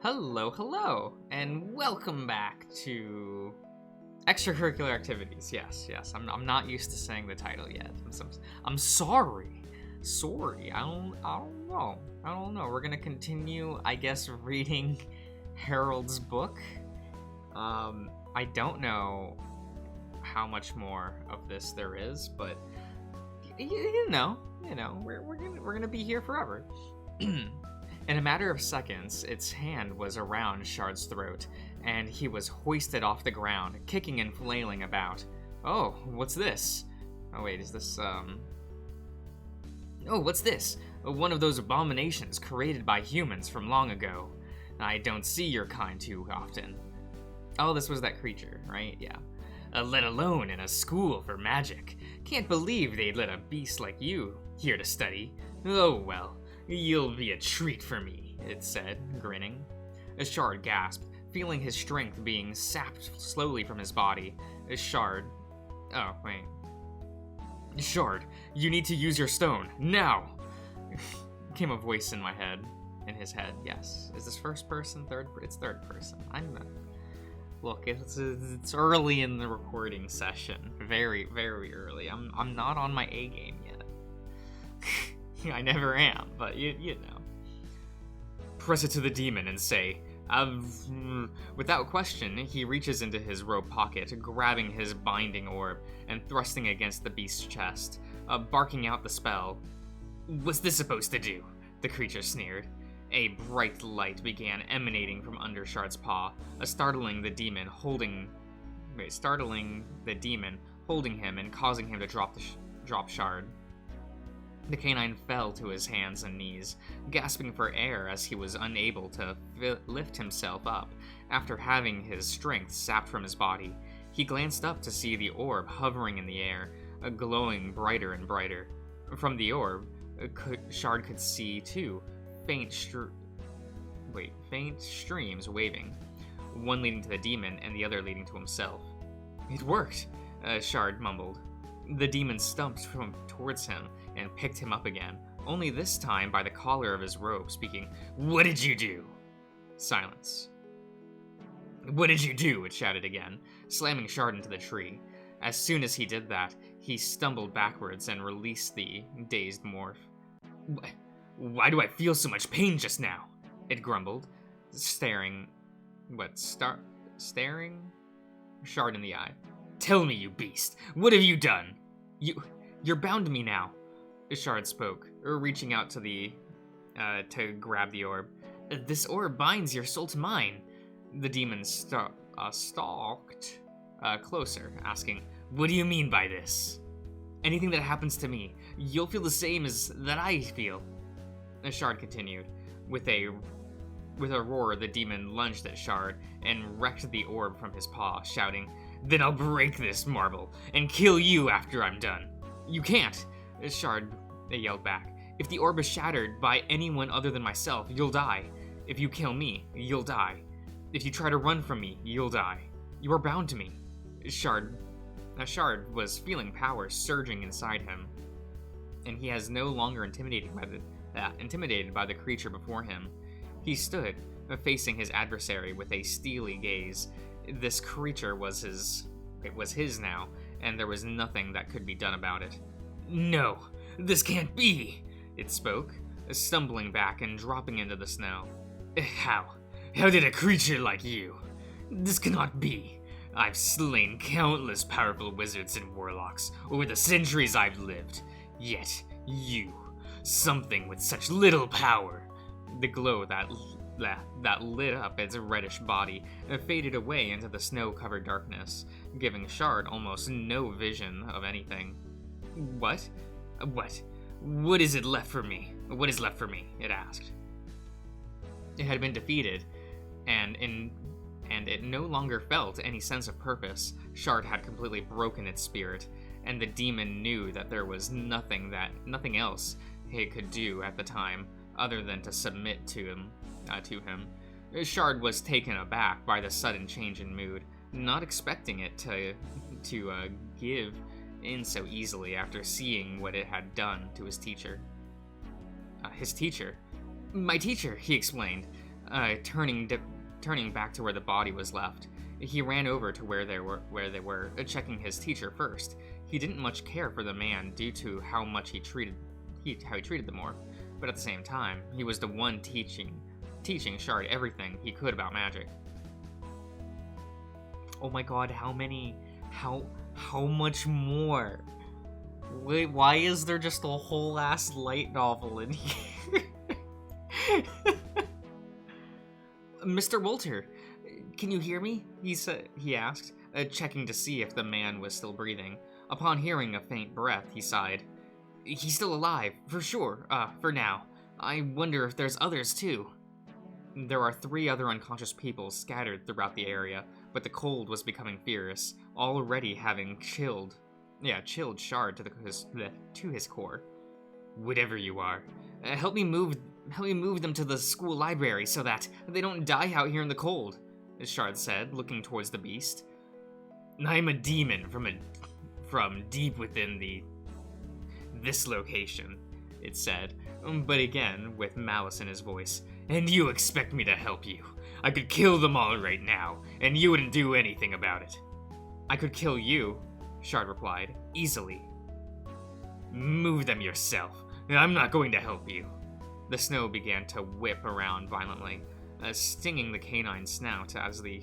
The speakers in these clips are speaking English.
Hello, and welcome back to Extracurricular Activities. Yes, I'm not used to saying the title yet. I'm sorry. I don't know. We're gonna continue, I guess, reading Harold's book. I don't know how much more of this there is, but you know, we're gonna be here forever. In a matter of seconds, its hand was around Shard's throat, and he was hoisted off the ground, kicking and flailing about. Oh, what's this? Oh wait, is this, Oh, what's this? One of those abominations created by humans from long ago. I don't see your kind too often. Oh, this was that creature, right? Yeah. Let alone in a school for magic. Can't believe they'd let a beast like you here to study. Oh well. You'll be a treat for me, it said, grinning. Shard gasped, feeling his strength being sapped slowly from his body. Shard, you need to use your stone, now! Came a voice in his head, yes. Is this first person, it's third person. Look, it's early in the recording session. Very, very early. I'm not on my A game yet. I never am, but you know. Press it to the demon and say, without question, he reaches into his robe pocket, grabbing his binding orb and thrusting against the beast's chest, barking out the spell. What's this supposed to do? The creature sneered. A bright light began emanating from under Shard's paw, startling the demon holding him and causing him to drop Shard. The canine fell to his hands and knees, gasping for air as he was unable to lift himself up after having his strength sapped from his body. He glanced up to see the orb hovering in the air, glowing brighter and brighter. From the orb, Shard could see two faint streams waving, one leading to the demon and the other leading to himself. It worked, Shard mumbled. The demon stumped towards him and picked him up again, only this time by the collar of his robe, speaking, What did you do? Silence. What did you do? It shouted again, slamming Shard into the tree. As soon as he did that, he stumbled backwards and released the dazed morph. Why do I feel so much pain just now? It grumbled, staring Shard in the eye. Tell me, you beast, what have you done? You're bound to me now, Shard spoke, reaching out to grab the orb. This orb binds your soul to mine. The demon stalked closer, asking, What do you mean by this? Anything that happens to me, you'll feel the same as that I feel. Shard continued. With a roar, the demon lunged at Shard and wrecked the orb from his paw, shouting, Then I'll break this marble and kill you after I'm done. You can't, Shard yelled back. If the orb is shattered by anyone other than myself, you'll die. If you kill me, you'll die. If you try to run from me, you'll die. You are bound to me. Shard was feeling power surging inside him, and he was no longer intimidated by the creature before him. He stood, facing his adversary with a steely gaze. This creature was his now, and there was nothing that could be done about it. No, this can't be, it spoke, stumbling back and dropping into the snow. How did a creature like you? This cannot be. I've slain countless powerful wizards and warlocks over the centuries I've lived. Yet you, something with such little power. The glow that lit up its reddish body faded away into the snow-covered darkness, giving Shard almost no vision of anything. What is left for me? It asked. It had been defeated, and it no longer felt any sense of purpose. Shard had completely broken its spirit, and the demon knew that there was nothing else he could do at the time other than to submit to him. Shard was taken aback by the sudden change in mood, not expecting it to give in so easily after seeing what it had done to his teacher. His teacher? My teacher, he explained. Turning back to where the body was left, he ran over to where they were, checking his teacher first. He didn't much care for the man due to how much he treated the Moor, but at the same time, he was the one teaching Shard everything he could about magic. Oh my god, how much more? Wait, why is there just a whole ass light novel in here? Mr. Walter, can you hear me? He asked, checking to see if the man was still breathing. Upon hearing a faint breath, he sighed. He's still alive, for sure, for now. I wonder if there's others too. There are 3 other unconscious people scattered throughout the area, but the cold was becoming fierce, already having chilled Shard to his core. Whatever you are, help me move them to the school library so that they don't die out here in the cold, Shard said, looking towards the beast. I'm a demon from deep within this location, it said, but again with malice in his voice. And you expect me to help you? I could kill them all right now, and you wouldn't do anything about it. I could kill you, Shard replied, easily. Move them yourself. I'm not going to help you. The snow began to whip around violently, stinging the canine snout as the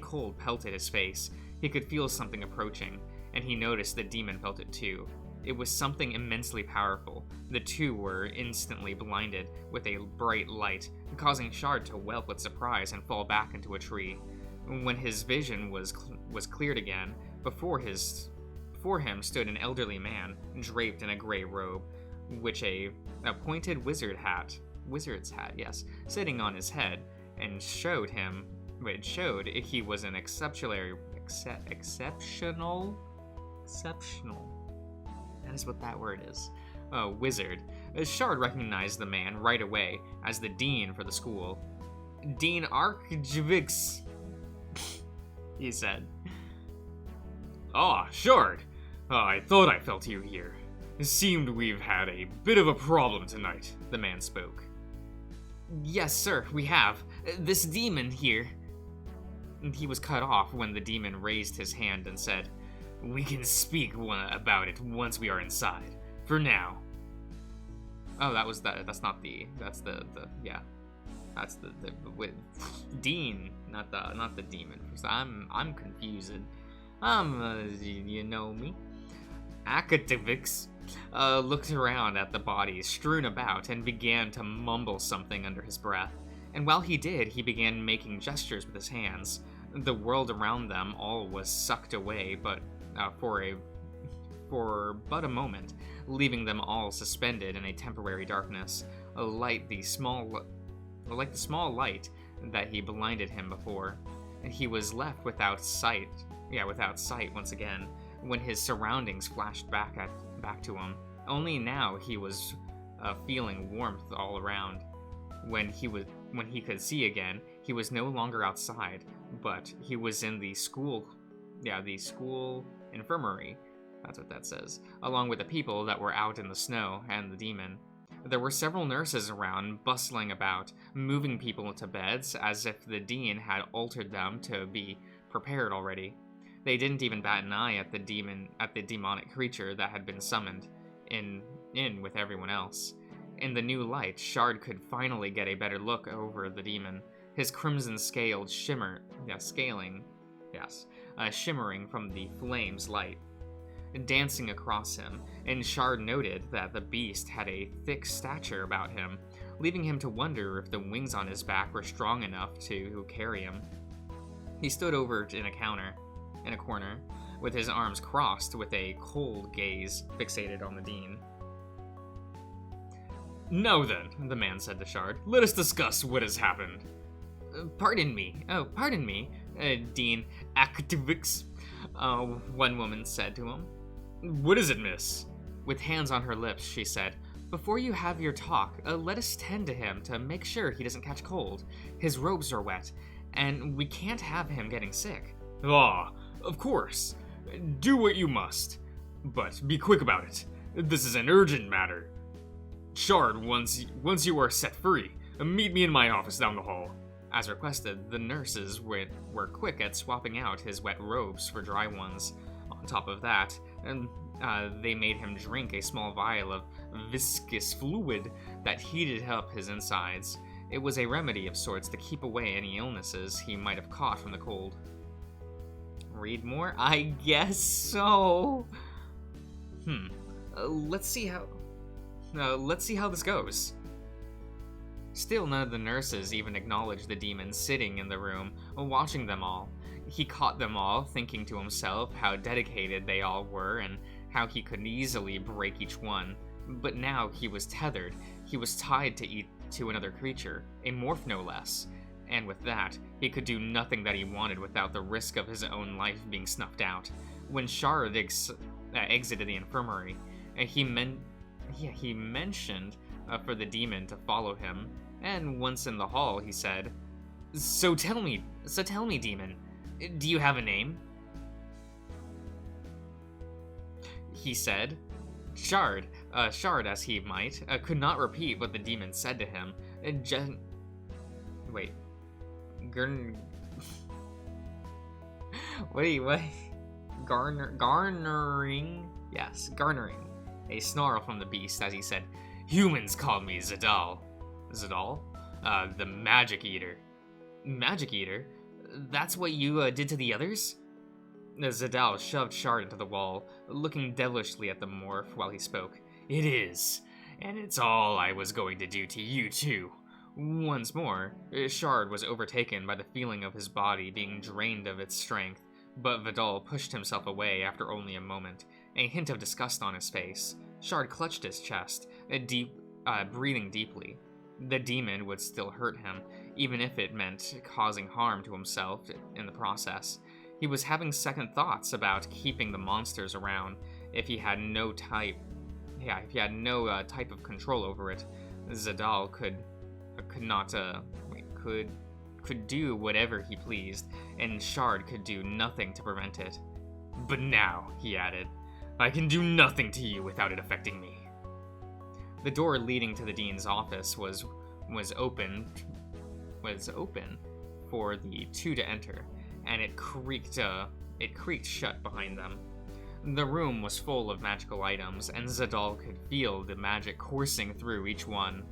cold pelted his face. He could feel something approaching, and he noticed the demon felt it too. It was something immensely powerful. The two were instantly blinded with a bright light, causing Shard to whelp with surprise and fall back into a tree. When his vision was cleared again, before him stood an elderly man, draped in a gray robe, which a pointed wizard's hat, sitting on his head, and showed he was an exceptional. That is what that word is. Wizard. Shard recognized the man right away as the dean for the school. Dean Archivix, he said. Ah, Shard. I thought I felt you here. It seemed we've had a bit of a problem tonight, the man spoke. Yes, sir, we have. This demon here. He was cut off when the demon raised his hand and said, We can speak about it once we are inside. For now. Oh, that's the Dean, not the demon. I'm confused. You know me. Akadivix looked around at the bodies strewn about and began to mumble something under his breath. And while he did, he began making gestures with his hands. The world around them all was sucked away, but for but a moment, leaving them all suspended in a temporary darkness, like the small light that he blinded him before. And he was left without sight once again, when his surroundings flashed back to him. Only now he was feeling warmth all around. When he could see again, he was no longer outside, but he was in the school infirmary. That's what that says. Along with the people that were out in the snow and the demon. There were several nurses around, bustling about, moving people into beds as if the dean had altered them to be prepared already. They didn't even bat an eye at the demonic creature that had been summoned in with everyone else. In the new light, Shard could finally get a better look over the demon, his crimson scaled shimmering from the flame's light, dancing across him, and Shard noted that the beast had a thick stature about him, leaving him to wonder if the wings on his back were strong enough to carry him. He stood over in a corner, with his arms crossed with a cold gaze fixated on the dean. Now then, the man said to Shard, let us discuss what has happened. Pardon me, Dean Aktivix, one woman said to him. What is it, miss? With hands on her lips, she said, Before you have your talk, let us tend to him to make sure he doesn't catch cold. His robes are wet, and we can't have him getting sick. Ah, of course. Do what you must. But be quick about it. This is an urgent matter. Shard, once you are set free, Meet me in my office down the hall. As requested, the nurses were quick at swapping out his wet robes for dry ones. On top of that, they made him drink a small vial of viscous fluid that heated up his insides. It was a remedy of sorts to keep away any illnesses he might have caught from the cold. Read more? I guess so. Let's see how this goes. Still, none of the nurses even acknowledged the demon sitting in the room, watching them all. He caught them all, thinking to himself how dedicated they all were and how he could easily break each one. But now he was tethered. He was tied to another creature, a morph no less. And with that, he could do nothing that he wanted without the risk of his own life being snuffed out. When Shard exited the infirmary, he mentioned for the demon to follow him, and once in the hall, he said, So tell me, demon, do you have a name?" He said. Shard, as he might, could not repeat what the demon said to him. Garnering a snarl from the beast as he said, "Humans call me Zadal." Zadal? The Magic Eater. Magic Eater? That's what you did to the others? Zadal shoved Shard into the wall, looking devilishly at the morph while he spoke. "It is, and it's all I was going to do to you too." Once more, Shard was overtaken by the feeling of his body being drained of its strength, but Vidal pushed himself away after only a moment, a hint of disgust on his face. Shard clutched his chest, breathing deeply. The demon would still hurt him, even if it meant causing harm to himself in the process. He was having second thoughts about keeping the monsters around if he had no type of control over it. Zadal could do whatever he pleased, and Shard could do nothing to prevent it. "But now," he added, "I can do nothing to you without it affecting me." The door leading to the dean's office was open for the two to enter, and it creaked shut behind them. The room was full of magical items, and Zadal could feel the magic coursing through each one.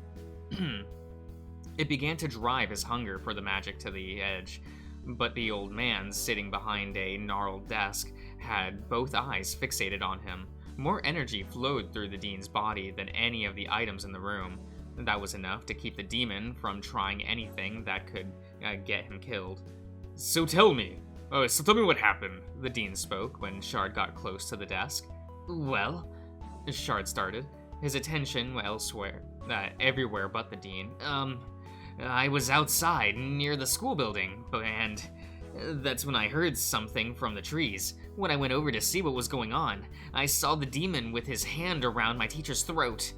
It began to drive his hunger for the magic to the edge, but the old man sitting behind a gnarled desk had both eyes fixated on him. More energy flowed through the dean's body than any of the items in the room. That was enough to keep the demon from trying anything that could get him killed. So tell me what happened," the dean spoke when Shard got close to the desk. "Well," Shard started, his attention elsewhere, everywhere but the dean. I was outside near the school building, and that's when I heard something from the trees. When I went over to see what was going on, I saw the demon with his hand around my teacher's throat."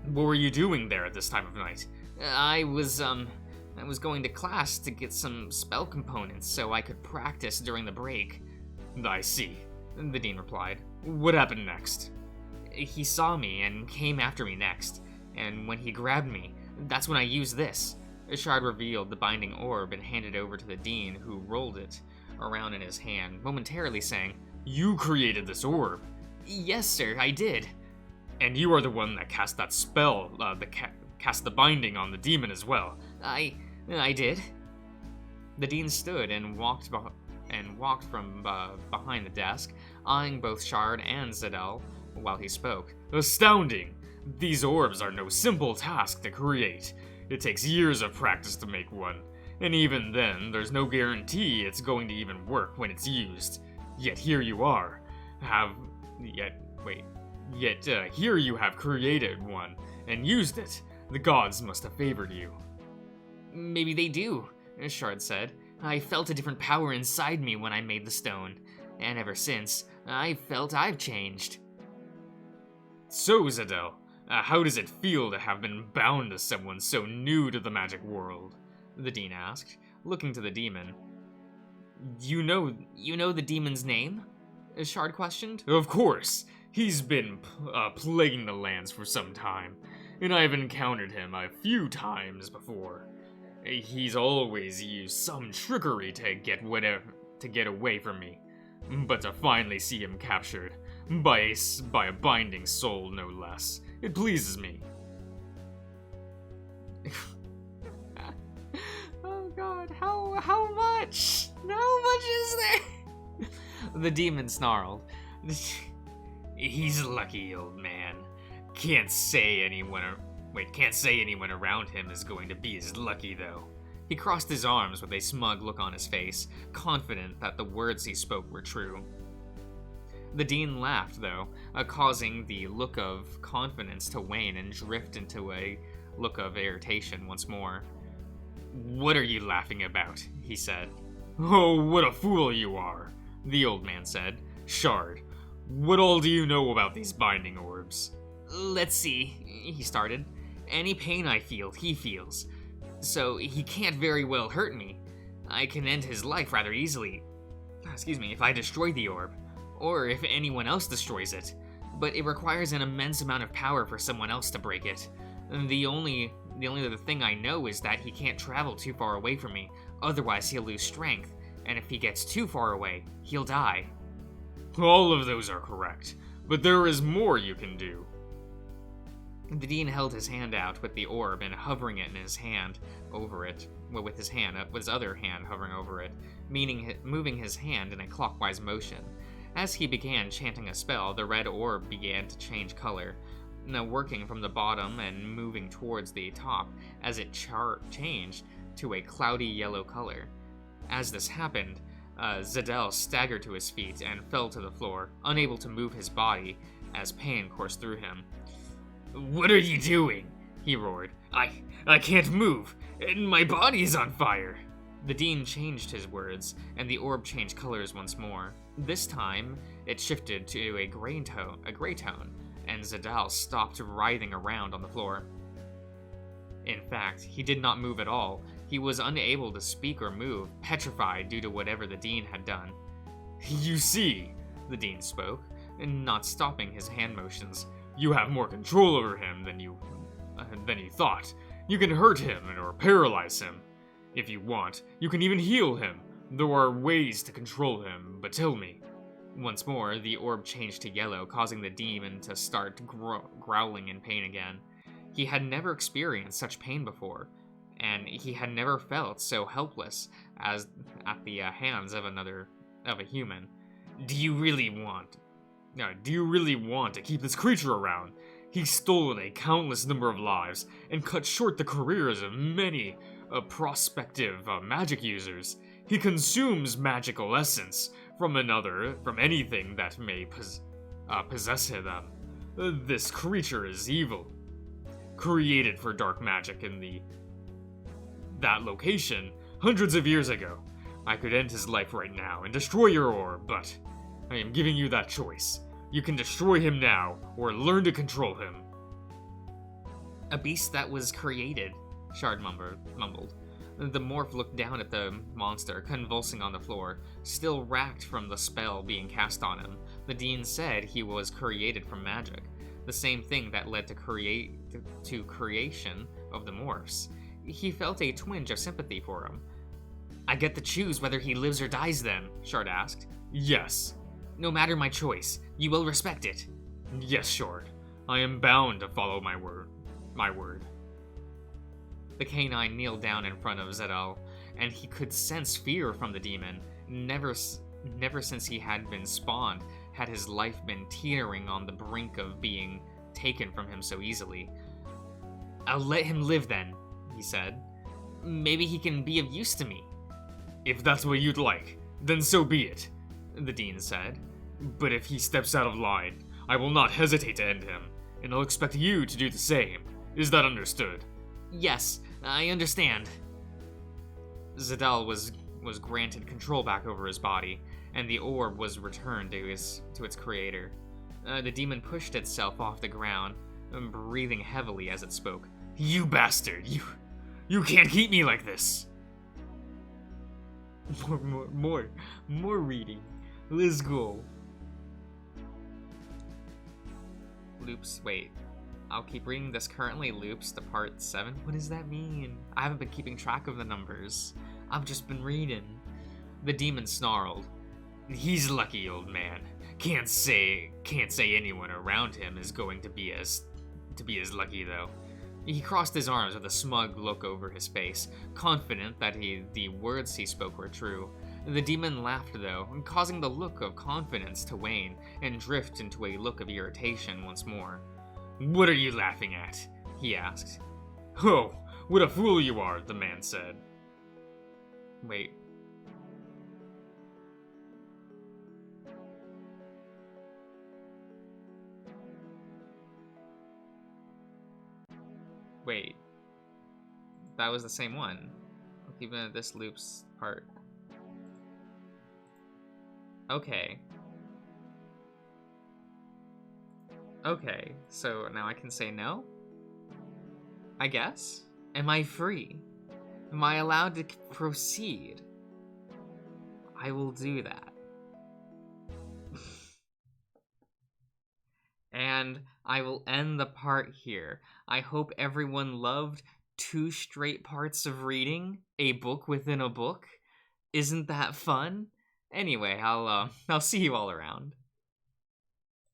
"What were you doing there at this time of night?" I was going to class to get some spell components so I could practice during the break." "I see," the dean replied. "What happened next?" "He saw me and came after me next, and when he grabbed me, that's when I used this." Shard revealed the binding orb and handed it over to the dean, who rolled it around in his hand, momentarily saying, "You created this orb?" "Yes, sir, I did." "And you are the one that cast that spell, cast the binding on the demon as well?" I did." The dean stood and walked from behind the desk, eyeing both Shard and Zadal while he spoke. "Astounding! These orbs are no simple task to create. It takes years of practice to make one, and even then, there's no guarantee it's going to even work when it's used. Yet here you are, here you have created one and used it. The gods must have favored you." "Maybe they do," Shard said. "I felt a different power inside me when I made the stone, and ever since, I felt I've changed." "So, Zadal, how does it feel to have been bound to someone so new to the magic world?" the dean asked, looking to the demon. You know the demon's name?" Shard questioned. "Of course. He's been plaguing the lands for some time. and I've encountered him a few times before. He's always used some trickery to get away from me. But to finally see him captured, by a binding soul no less, it pleases me. Oh god, how much? How much is there? The demon snarled. He's lucky, old man. Can't say anyone around him is going to be as lucky, though. He crossed his arms with a smug look on his face, confident that the words he spoke were true. The dean laughed, though, causing the look of confidence to wane and drift into a look of irritation once more. What are you laughing about? He said. Oh, what a fool you are, the old man said. Shard, what all do you know about these binding orbs? Let's see, he started. Any pain I feel, he feels. So he can't very well hurt me. I can end his life rather easily. If I destroy the orb. Or if anyone else destroys it. But it requires an immense amount of power for someone else to break it. The only other thing I know is that he can't travel too far away from me, otherwise he'll lose strength, and if he gets too far away, he'll die. All of those are correct, but there is more you can do. The dean held his hand out with the orb and hovering it in his hand over it, with his other hand hovering over it, moving his hand in a clockwise motion. As he began chanting a spell, the red orb began to change color, working from the bottom and moving towards the top as it changed to a cloudy yellow color. As this happened, Zadel staggered to his feet and fell to the floor, unable to move his body as pain coursed through him. What are you doing? He roared. I can't move, and my body is on fire. The dean changed his words, and the orb changed colors once more. This time, it shifted to a gray tone, and Zadal stopped writhing around on the floor. In fact, he did not move at all. He was unable to speak or move, petrified due to whatever the dean had done. You see, the dean spoke, not stopping his hand motions. You have more control over him than you thought. You can hurt him or paralyze him. If you want, you can even heal him. There are ways to control him, but tell me. Once more, the orb changed to yellow, causing the demon to start growling in pain again. He had never experienced such pain before, and he had never felt so helpless as at the hands of a human. Do you really want to keep this creature around? He's stolen a countless number of lives and cut short the careers of many prospective magic users. He consumes magical essence from anything that may possess them. This creature is evil, created for dark magic in that location hundreds of years ago. I could end his life right now and destroy your orb, but I am giving you that choice. You can destroy him now, or learn to control him. A beast that was created, Shard mumbled. The morph looked down at the monster, convulsing on the floor, still racked from the spell being cast on him. The dean said he was created from magic, the same thing that led to creation of the morphs. He felt a twinge of sympathy for him. I get to choose whether he lives or dies then, Shard asked. Yes. No matter my choice, you will respect it. Yes, Shard. I am bound to follow my word. The canine kneeled down in front of Zadal, and he could sense fear from the demon. Never since he had been spawned had his life been teetering on the brink of being taken from him so easily. I'll let him live then, he said. Maybe he can be of use to me. If that's what you'd like, then so be it, the dean said. But if he steps out of line, I will not hesitate to end him, and I'll expect you to do the same. Is that understood? Yes, I understand. Zadal was granted control back over his body, and the orb was returned to its creator. The demon pushed itself off the ground, breathing heavily as it spoke. You bastard! You can't keep me like this! More reading. Let's go. Loops, wait. I'll keep reading. This currently loops to part 7. What does that mean? I haven't been keeping track of the numbers. I've just been reading. The demon snarled. He's lucky, old man. Can't say anyone around him is going to be as lucky, though. He crossed his arms with a smug look over his face, confident that the words he spoke were true. The demon laughed, though, causing the look of confidence to wane and drift into a look of irritation once more. What are you laughing at? He asked. Oh, what a fool you are, the man said. Wait. Wait. That was the same one. Even at this loops part. Okay. Okay, so now I can say no? I guess? Am I free? Am I allowed to proceed? I will do that. And I will end the part here. I hope everyone loved 2 straight parts of reading a book within a book. Isn't that fun? Anyway, I'll see you all around.